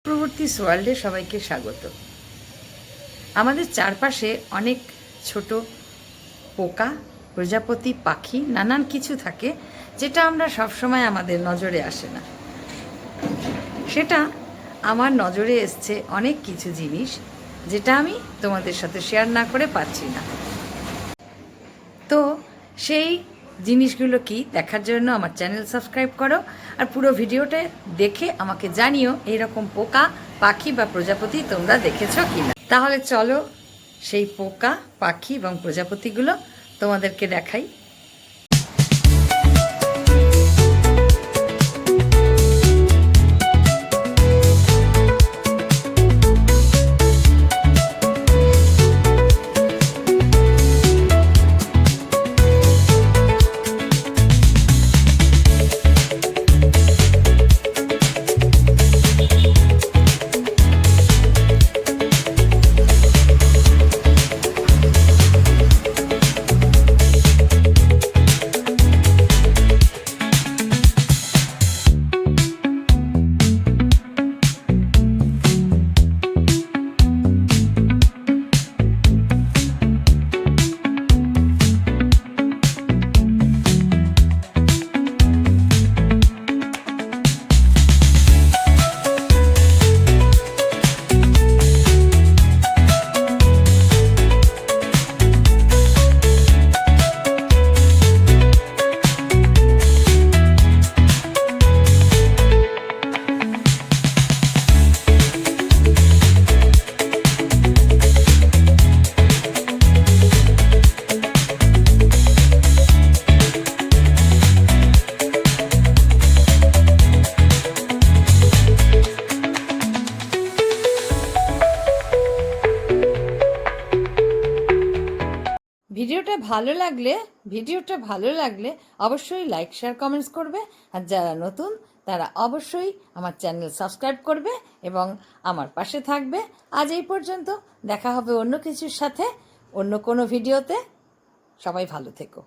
প্রবর্তী ওয়ার্ল্ডে সবাইকে স্বাগত। আমাদের চারপাশে অনেক ছোট পোকা, প্রজাপতি, পাখি, নানান কিছু থাকে যেটা আমরা সবসময় আমাদের নজরে আসে না। সেটা আমার নজরে এসছে অনেক কিছু জিনিস যেটা আমি তোমাদের সাথে শেয়ার না করে পাচ্ছি না। তো সেই জিনিসগুলো কি দেখার জন্য আমার চ্যানেল সাবস্ক্রাইব করো, আর পুরো ভিডিওটা দেখে আমাকে জানিও এইরকম পোকা, পাখি বা প্রজাপতি তোমরা দেখেছো কিনা। তাহলে চলো সেই পোকা, পাখি এবং প্রজাপতিগুলো তোমাদেরকে দেখাই। ভিডিওটা ভালো লাগলে অবশ্যই লাইক, শেয়ার, কমেন্টস করবে। আর যারা নতুন তারা অবশ্যই আমার চ্যানেল সাবস্ক্রাইব করবে এবং আমার পাশে থাকবে। আজ এই পর্যন্ত, দেখা হবে অন্য কিছুর সাথে, অন্য কোনো ভিডিওতে। সবাই ভালো থেকো।